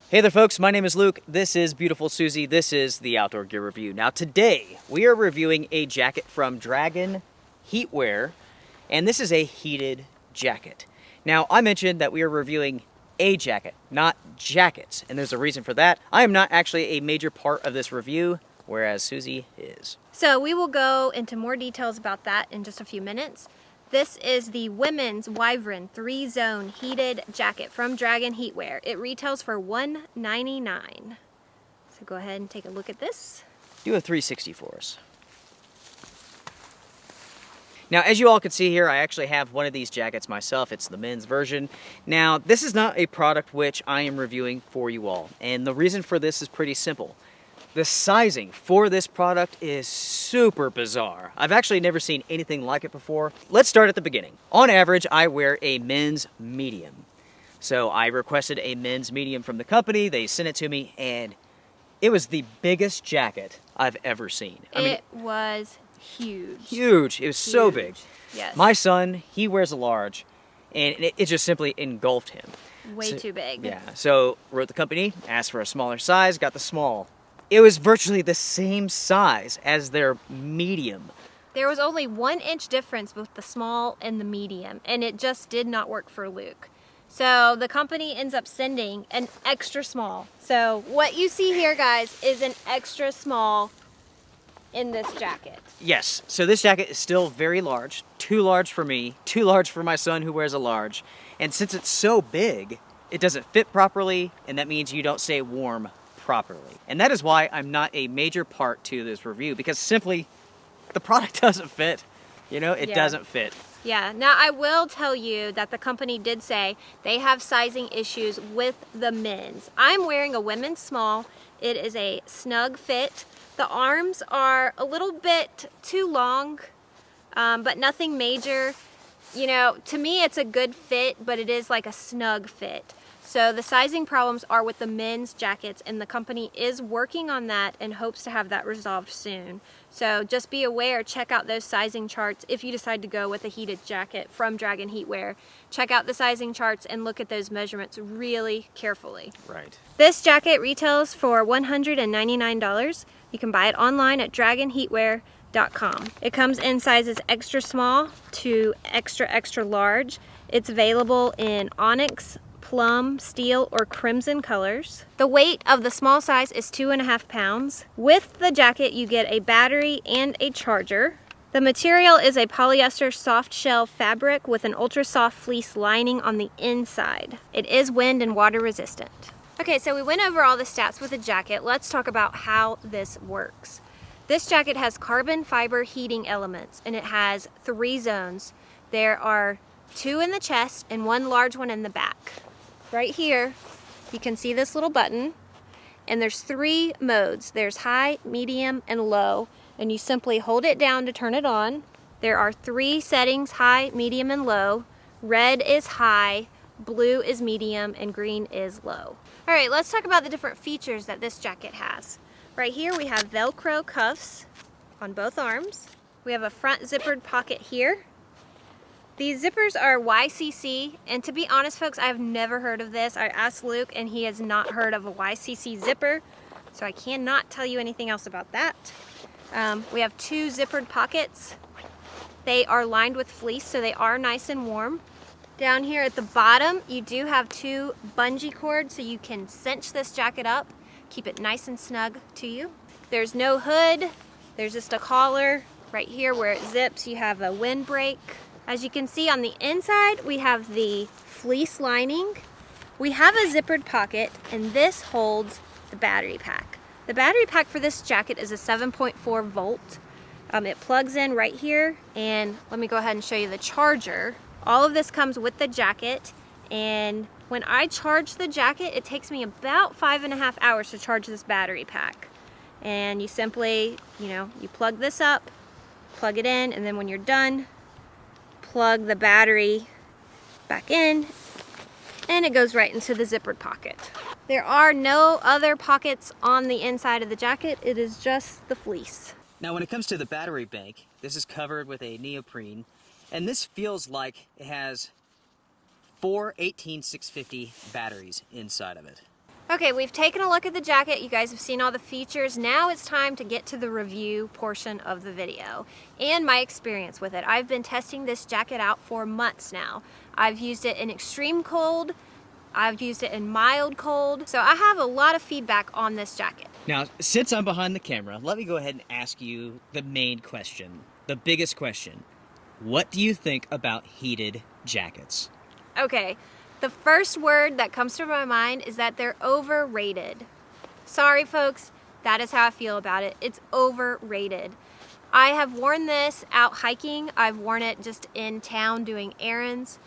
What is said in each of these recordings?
Hey there folks, my name is Luke, this is Beautiful Susie, this is the Outdoor Gear Review. Now today, we are reviewing a jacket from Dragon Heatwear, and this is a heated jacket. Now, I mentioned that we are reviewing a jacket, not jackets, and there's a reason for that. I am not actually a major part of this review, whereas Susie is. So we will go into more details about that in just a few minutes. This is the women's Wyvern 3-zone heated jacket from Dragon Heatwear. It retails for $199. So go ahead and take a look at this. Do a 360 for us. Now, as you all can see here, I actually have one of these jackets myself. It's the men's version. Now, this is not a product which I am reviewing for you all, and the reason for this is pretty simple. The sizing for this product is super bizarre. I've actually never seen anything like it before. Let's start at the beginning. On average, I wear a men's medium. So I requested a men's medium from the company. They sent it to me, and it was the biggest jacket I've ever seen. It was huge. Huge. It was so big. Yes. My son, he wears a large, and it just simply engulfed him. Way too big. Yeah. So wrote the company, asked for a smaller size, got the small. It was virtually the same size as their medium. There was only 1 inch difference with the small and the medium, and it just did not work for Luke. So the company ends up sending an extra small. So what you see here, guys, is an extra small in this jacket. Yes, so this jacket is still very large, too large for me, too large for my son who wears a large. And since it's so big, it doesn't fit properly, and that means you don't stay warm properly. And that is why I'm not a major part to this review, because simply the product doesn't fit. You know, it doesn't fit. Yeah, now I will tell you that the company did say they have sizing issues with the men's. I'm wearing a women's small. It is a snug fit. The arms are a little bit too long, but nothing major. You know, to me it's a good fit, but it is like a snug fit. So the sizing problems are with the men's jackets, and the company is working on that and hopes to have that resolved soon. So just be aware, check out those sizing charts if you decide to go with a heated jacket from Dragon Heatwear. Check out the sizing charts and look at those measurements really carefully. Right. This jacket retails for $199. You can buy it online at dragonheatwear.com. It comes in sizes extra small to extra, extra large. It's available in onyx, plum, steel, or crimson colors. The weight of the small size is 2.5 pounds. With the jacket, you get a battery and a charger. The material is a polyester soft shell fabric with an ultra soft fleece lining on the inside. It is wind and water resistant. Okay, so we went over all the stats with the jacket. Let's talk about how this works. This jacket has carbon fiber heating elements, and it has 3 zones. There are 2 in the chest and 1 large one in the back. Right here, you can see this little button, and there's 3 modes. There's high, medium, and low, and you simply hold it down to turn it on. There are 3 settings, high, medium, and low. Red is high, blue is medium, and green is low. All right, let's talk about the different features that this jacket has. Right here, we have Velcro cuffs on both arms. We have a front zippered pocket here. These zippers are YCC, and to be honest, folks, I've never heard of this. I asked Luke, and he has not heard of a YCC zipper, so I cannot tell you anything else about that. We have 2 zippered pockets. They are lined with fleece, so they are nice and warm. Down here at the bottom, you do have 2 bungee cords, so you can cinch this jacket up, keep it nice and snug to you. There's no hood. There's just a collar. Right here where it zips, you have a windbreak. As you can see on the inside, we have the fleece lining. We have a zippered pocket, and this holds the battery pack. The battery pack for this jacket is a 7.4 volt. It plugs in right here, and let me go ahead and show you the charger. All of this comes with the jacket, and when I charge the jacket, it takes me about 5.5 hours to charge this battery pack. And you simply, you plug this up, plug it in, and then when you're done, plug the battery back in, and it goes right into the zippered pocket. There are no other pockets on the inside of the jacket. It is just the fleece. Now when it comes to the battery bank, this is covered with a neoprene, and this feels like it has 4 18650 batteries inside of it. Okay, we've taken a look at the jacket. You guys have seen all the features. Now it's time to get to the review portion of the video and my experience with it. I've been testing this jacket out for months now. I've used it in extreme cold. I've used it in mild cold. So I have a lot of feedback on this jacket. Now, since I'm behind the camera, let me go ahead and ask you the main question, the biggest question. What do you think about heated jackets? Okay. The first word that comes to my mind is that they're overrated. Sorry folks, that is how I feel about it. It's overrated. I have worn this out hiking. I've worn it just in town doing errands.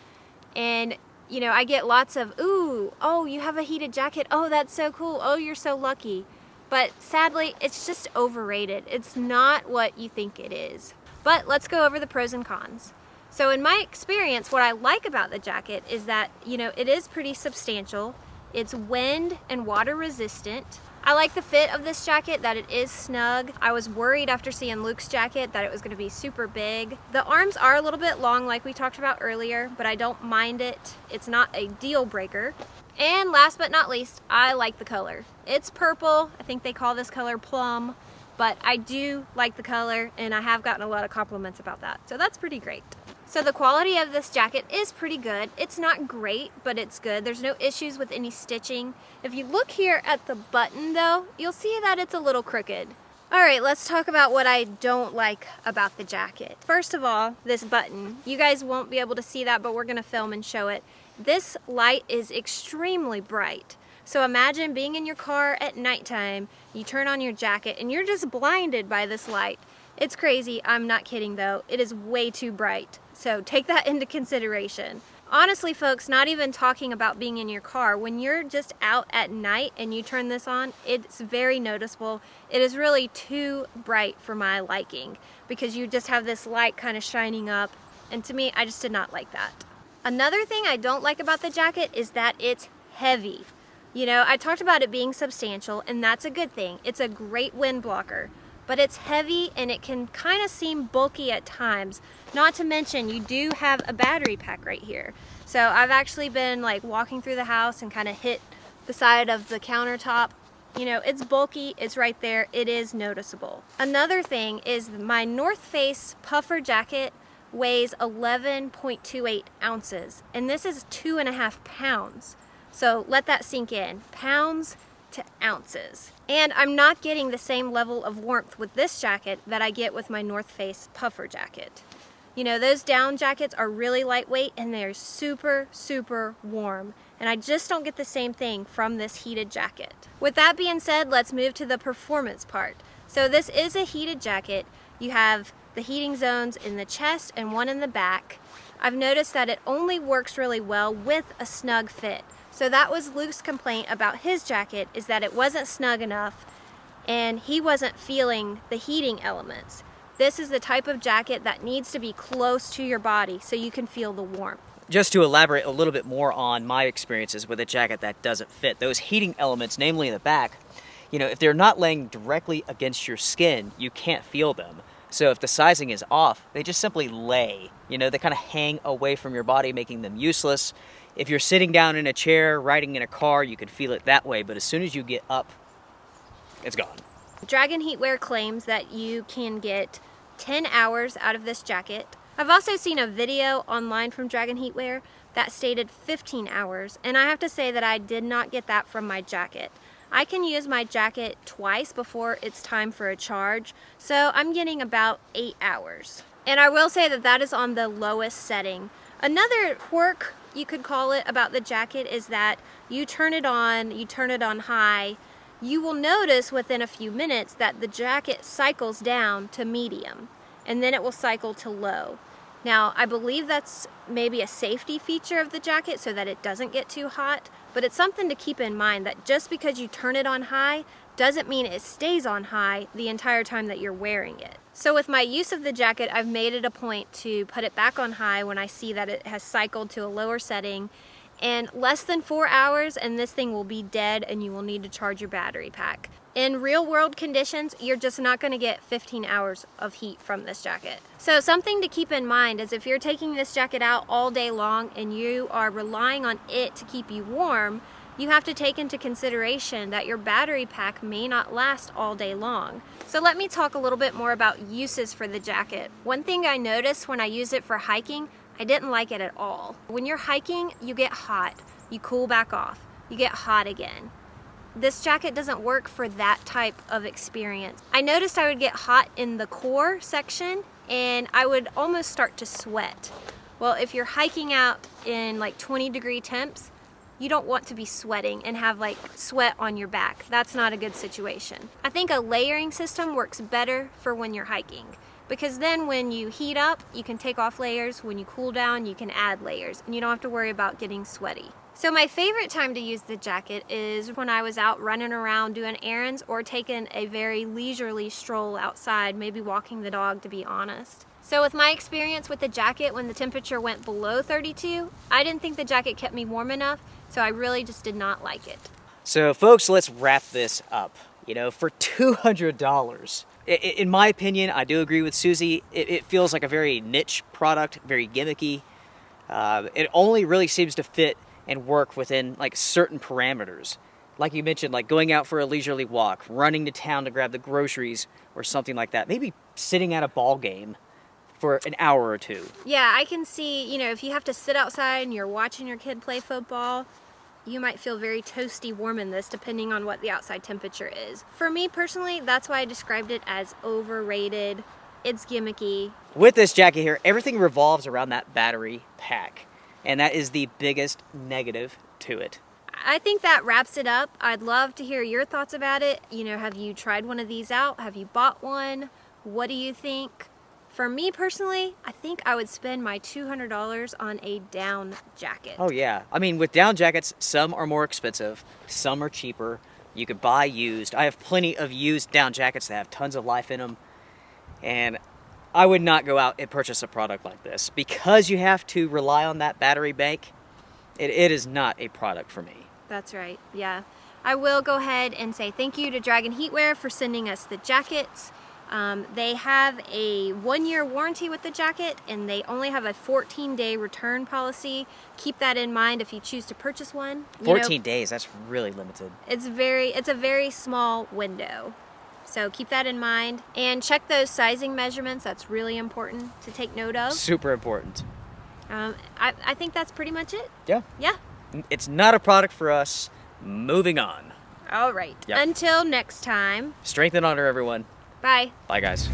And you know, I get lots of, ooh, oh, you have a heated jacket. Oh, that's so cool. Oh, you're so lucky. But sadly, it's just overrated. It's not what you think it is. But let's go over the pros and cons. So in my experience, what I like about the jacket is that, you know, it is pretty substantial. It's wind and water resistant. I like the fit of this jacket, that it is snug. I was worried after seeing Luke's jacket that it was going to be super big. The arms are a little bit long like we talked about earlier, but I don't mind it. It's not a deal breaker. And last but not least, I like the color. It's purple. I think they call this color plum, but I do like the color and I have gotten a lot of compliments about that. So that's pretty great. So the quality of this jacket is pretty good. It's not great, but it's good. There's no issues with any stitching. If you look here at the button though, you'll see that it's a little crooked. All right, let's talk about what I don't like about the jacket. First of all, this button. You guys won't be able to see that, but we're gonna film and show it. This light is extremely bright. So imagine being in your car at nighttime, you turn on your jacket and you're just blinded by this light. It's crazy, I'm not kidding though. It is way too bright. So take that into consideration. Honestly folks, not even talking about being in your car, when you're just out at night and you turn this on, it's very noticeable. It is really too bright for my liking because you just have this light kind of shining up, and to me, I just did not like that. Another thing I don't like about the jacket is that it's heavy. You know, I talked about it being substantial, and that's a good thing. It's a great wind blocker. But it's heavy and it can kind of seem bulky at times. Not to mention you do have a battery pack right here. So I've actually been like walking through the house and kind of hit the side of the countertop. You know, it's bulky, it's right there, it is noticeable. Another thing is my North Face puffer jacket weighs 11.28 ounces, and this is 2.5 pounds. So let that sink in, pounds to ounces. And I'm not getting the same level of warmth with this jacket that I get with my North Face puffer jacket. You know, those down jackets are really lightweight and they're super, super warm. And I just don't get the same thing from this heated jacket. With that being said, let's move to the performance part. So this is a heated jacket. You have the heating zones in the chest and one in the back. I've noticed that it only works really well with a snug fit. So that was Luke's complaint about his jacket, is that it wasn't snug enough and he wasn't feeling the heating elements. This is the type of jacket that needs to be close to your body so you can feel the warmth. Just to elaborate a little bit more on my experiences with a jacket that doesn't fit, those heating elements, namely in the back, you know, if they're not laying directly against your skin, you can't feel them. So if the sizing is off, they just simply lay. You know, they kind of hang away from your body, making them useless. If you're sitting down in a chair, riding in a car, you can feel it that way, but as soon as you get up, it's gone. Dragon Heatwear claims that you can get 10 hours out of this jacket. I've also seen a video online from Dragon Heatwear that stated 15 hours, and I have to say that I did not get that from my jacket. I can use my jacket twice before it's time for a charge, so I'm getting about 8 hours. And I will say that that is on the lowest setting. Another quirk, you could call it, about the jacket is that you turn it on high, you will notice within a few minutes that the jacket cycles down to medium, and then it will cycle to low. Now, I believe that's maybe a safety feature of the jacket so that it doesn't get too hot, but it's something to keep in mind that just because you turn it on high doesn't mean it stays on high the entire time that you're wearing it. So with my use of the jacket, I've made it a point to put it back on high when I see that it has cycled to a lower setting, and less than 4 hours and this thing will be dead and you will need to charge your battery pack. In real world conditions, you're just not going to get 15 hours of heat from this jacket. So something to keep in mind is if you're taking this jacket out all day long and you are relying on it to keep you warm, you have to take into consideration that your battery pack may not last all day long. So let me talk a little bit more about uses for the jacket. One thing I noticed when I used it for hiking, I didn't like it at all. When you're hiking, you get hot, you cool back off, you get hot again. This jacket doesn't work for that type of experience. I noticed I would get hot in the core section and I would almost start to sweat. Well, if you're hiking out in like 20-degree temps, you don't want to be sweating and have like sweat on your back. That's not a good situation. I think a layering system works better for when you're hiking, because then when you heat up, you can take off layers. When you cool down, you can add layers and you don't have to worry about getting sweaty. So my favorite time to use the jacket is when I was out running around doing errands or taking a very leisurely stroll outside, maybe walking the dog, to be honest. So with my experience with the jacket, when the temperature went below 32, I didn't think the jacket kept me warm enough, so I really just did not like it. So folks, let's wrap this up. You know, for $200, in my opinion, I do agree with Susie. It feels like a very niche product, very gimmicky. It only really seems to fit and work within like certain parameters. Like you mentioned, like going out for a leisurely walk, running to town to grab the groceries or something like that. Maybe sitting at a ball game for an hour or two. Yeah, I can see, you know, if you have to sit outside and you're watching your kid play football, you might feel very toasty warm in this depending on what the outside temperature is. For me personally, that's why I described it as overrated. It's gimmicky. With this jacket here, everything revolves around that battery pack. And that is the biggest negative to it. I think that wraps it up. I'd love to hear your thoughts about it. You know, have you tried one of these out? Have you bought one? What do you think? For me personally, I think I would spend my $200 on a down jacket. Oh yeah. I mean, with down jackets, some are more expensive, some are cheaper. You could buy used. I have plenty of used down jackets that have tons of life in them. And I would not go out and purchase a product like this because you have to rely on that battery bank. It is not a product for me. That's right, yeah. I will go ahead and say thank you to Dragon Heatwear for sending us the jackets. They have a 1-year warranty with the jacket and they only have a 14-day return policy. Keep that in mind if you choose to purchase one. 14 days, that's really limited. It's a very small window. So keep that in mind and check those sizing measurements. That's really important to take note of. Super important. I think that's pretty much it. Yeah. Yeah. It's not a product for us. Moving on. All right. Yep. Until next time. Strength and honor, everyone. Bye. Bye, guys.